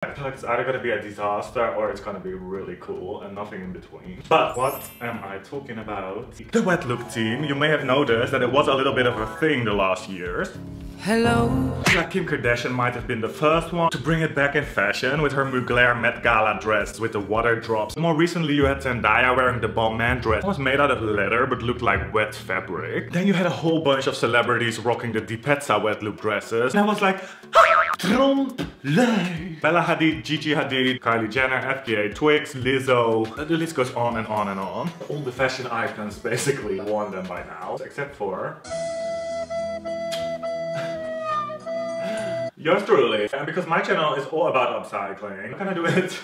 I feel like it's either gonna be a disaster or it's gonna be really cool and nothing in between. But what am I talking about? The WetLook team. You may have noticed that it was a little bit of a thing the last years. Hello. Like Kim Kardashian might have been the first one to bring it back in fashion with her Mugler Met Gala dress with the water drops. More recently you had Zendaya wearing the Bomb Man dress. It was made out of leather but looked like wet fabric. Then you had a whole bunch of celebrities rocking the petsa WetLook dresses. And I was like, trompe-l'œil. Bella Hadid, Gigi Hadid, Kylie Jenner, FKA Twigs, Lizzo. The list goes on and on and on. All the fashion icons basically worn them by now, except for yours truly. And because my channel is all about upcycling, I'm gonna do it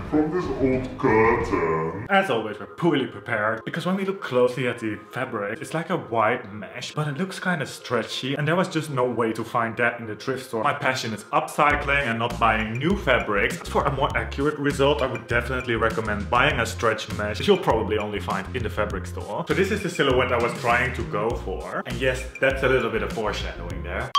from this old curtain. As always, we're poorly prepared, because when we look closely at the fabric, it's like a white mesh, but it looks kind of stretchy, and there was just no way to find that in the thrift store. My passion is upcycling and not buying new fabrics. For a more accurate result, I would definitely recommend buying a stretch mesh, which you'll probably only find in the fabric store. So this is the silhouette I was trying to go for. And yes, that's a little bit of foreshadowing there.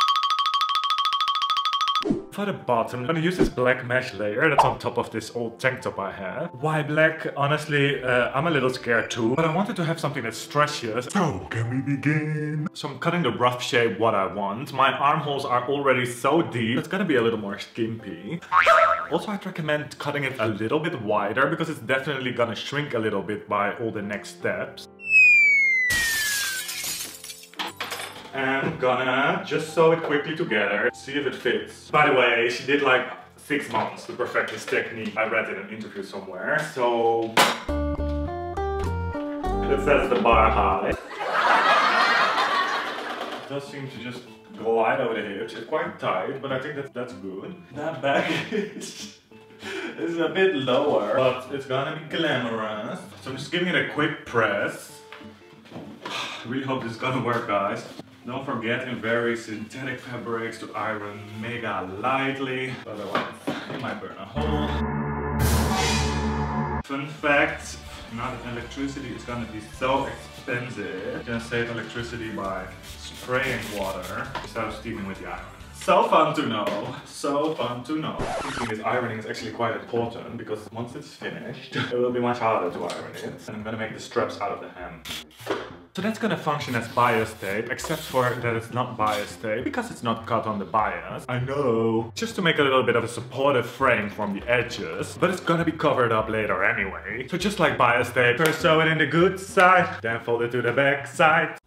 For the bottom, I'm gonna use this black mesh layer that's on top of this old tank top I have. Why black? Honestly, I'm a little scared too, but I wanted to have something that stretches. So, can we begin? So I'm cutting the rough shape what I want. My armholes are already so deep, it's gonna be a little more skimpy. Also, I'd recommend cutting it a little bit wider because it's definitely gonna shrink a little bit by all the next steps. I'm gonna just sew it quickly together, see if it fits. By the way, she did like 6 months to perfect this technique. I read in an interview somewhere, so it says the bar high. It does seem to just glide over the hips. It's quite tight, but I think that's good. That back is a bit lower, but it's gonna be glamorous. So I'm just giving it a quick press. I really hope this is gonna work, guys. Don't forget in very synthetic fabrics to iron mega lightly, otherwise it might burn a hole. Fun fact, now that electricity is gonna be so expensive, you can save electricity by spraying water instead of steaming with the iron. So fun to know, so fun to know. Thinking this ironing is actually quite important because once it's finished, it will be much harder to iron it. And I'm gonna make the straps out of the hem. So that's gonna function as bias tape, except for that it's not bias tape because it's not cut on the bias. I know. Just to make a little bit of a supportive frame from the edges, but it's gonna be covered up later anyway. So just like bias tape, first sew it in the good side, then fold it to the back side.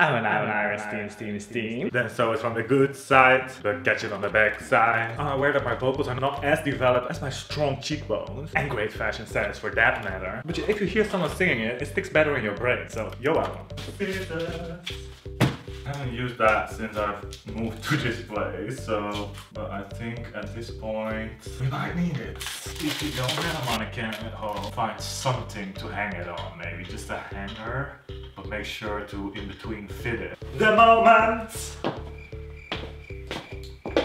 Steam. Then sew it from the good side, but catch it on the back side. I'm aware that my vocals are not as developed as my strong cheekbones, and great fashion sense for that matter. But if you hear someone singing it, it sticks better in your brain, so yo album. I haven't used that since I've moved to this place, but I think at this point we might need it. If you don't have a mannequin at home, find something to hang it on, maybe just a hanger, but make sure to in between fit it. The moment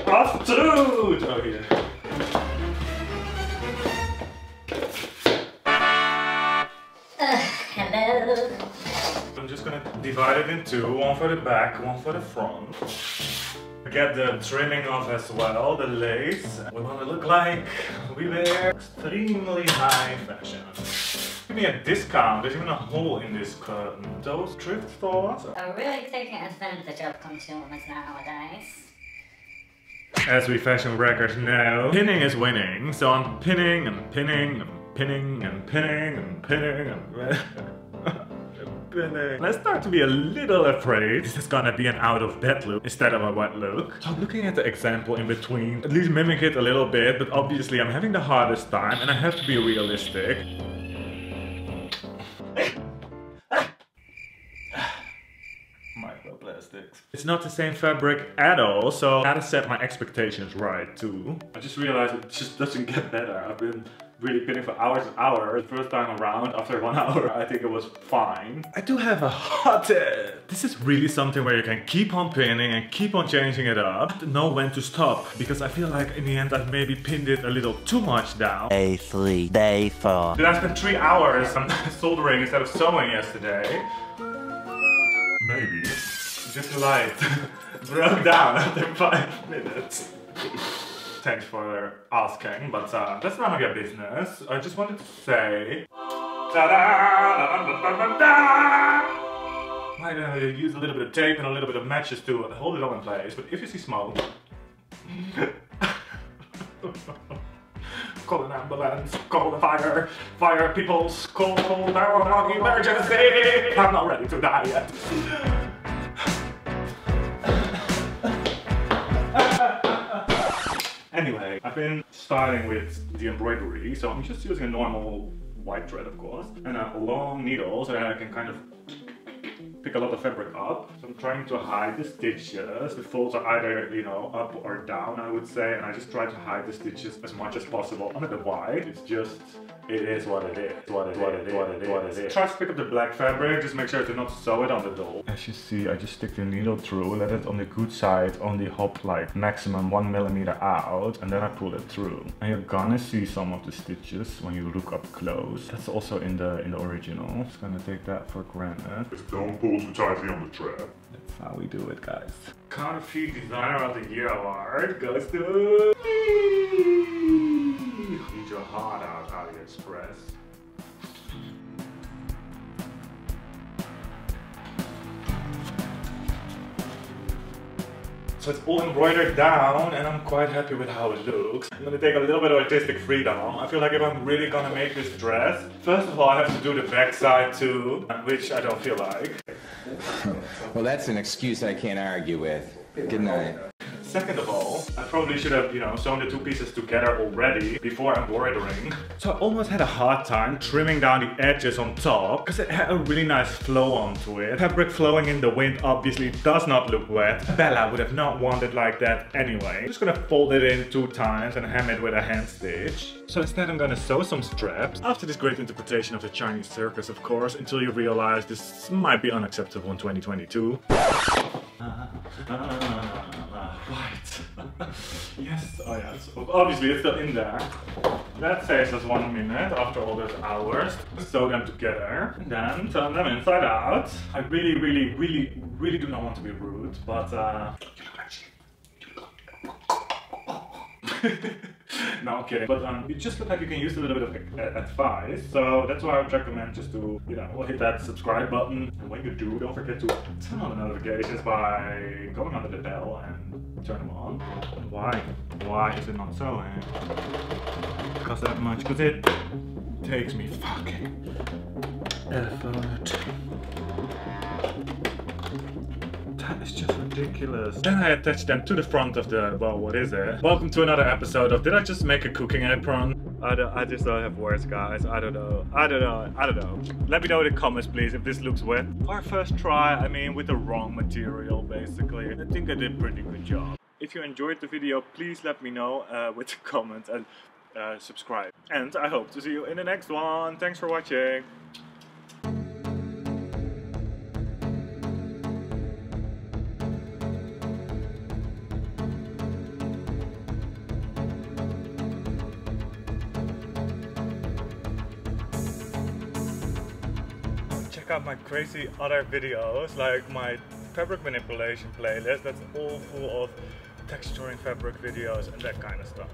of truth! Oh yeah. Hello. I'm just gonna divide it in two, one for the back, one for the front. Get the trimming off as well, the lace. We want to look like we wear extremely high fashion. Give me a discount, there's even a hole in this curtain. Those thrift stores are really taking advantage of consumers nowadays. As we fashion wreckers know, pinning is winning. So I'm pinning and pinning and pinning and pinning and pinning and and I start to be a little afraid this is gonna be an out of bed look instead of a wet look. So I'm looking at the example in between, at least mimic it a little bit, but obviously I'm having the hardest time and I have to be realistic. Microplastics. It's not the same fabric at all, so I gotta set my expectations right too. I just realized it just doesn't get better. I've been really pinning for hours and hours. The first time around, after 1 hour, I think it was fine. I do have a hot tip. This is really something where you can keep on pinning and keep on changing it up. I have to know when to stop, because I feel like in the end I've maybe pinned it a little too much down. Day 3, day 4. Then I spent 3 hours soldering instead of sewing yesterday. Maybe. Just the light broke down after 5 minutes. thanks for asking, but that's none of your business. I just wanted to say... Might use a little bit of tape and a little bit of matches to hold it all in place, but if you see smoke... Call an ambulance, call the fire people, call down emergency! I'm not ready to die yet. Anyway, I've been starting with the embroidery, so I'm just using a normal white thread, of course, and a long needle so that I can kind of pick a lot of fabric up. So I'm trying to hide the stitches. The folds are either, you know, up or down, I would say, and I just try to hide the stitches as much as possible under the white. It's just, it is what it is. Try to pick up the black fabric, just make sure to not sew it on the doll. As you see, I just stick the needle through, let it on the good side only hop like maximum 1 millimeter out, and then I pull it through. And you're gonna see some of the stitches when you look up close. That's also in the original. Just gonna take that for granted. Just don't pull too tightly on the thread. That's how we do it, guys. Counterfeit Designer of the Year award goes to Eat your heart out, AliExpress. So it's all embroidered down and I'm quite happy with how it looks. I'm gonna take a little bit of artistic freedom. I feel like if I'm really gonna make this dress, first of all I have to do the back side too, which I don't feel like. Well, that's an excuse I can't argue with. Good night. Second of all, I probably should have, you know, sewn the two pieces together already before embroidering. So I almost had a hard time trimming down the edges on top because it had a really nice flow onto it. Fabric flowing in the wind obviously does not look wet. Bella would have not wanted like that anyway. I'm just gonna fold it in 2 times and hem it with a hand stitch. So instead I'm gonna sew some straps. After this great interpretation of the Chinese circus, of course, until you realize this might be unacceptable in 2022. Right. Yes, oh yes. Obviously it's still in there. That saves us 1 minute after all those hours. Sew them together and then turn them inside out. I really do not want to be rude, but you look like shit. No, I'm kidding. But you just look like you can use a little bit of advice. So that's why I would recommend just to, you know, hit that subscribe button. And when you do, don't forget to turn on the notifications by going under the bell and turn them on. Why? Why is it not sewing? Because that much. Because it takes me fucking effort. That is just ridiculous. Then I attach them to the front of the, well, what is it? Welcome to another episode of Did I Just Make a Cooking Apron? I just don't have words, guys. I don't know. Let me know in the comments, please, if this looks wet. Our first try, I mean, with the wrong material, basically. I think I did a pretty good job. If you enjoyed the video, please let me know with the comments and subscribe. And I hope to see you in the next one. Thanks for watching. Check out my crazy other videos, like my fabric manipulation playlist. That's all full of texturing fabric videos and that kind of stuff.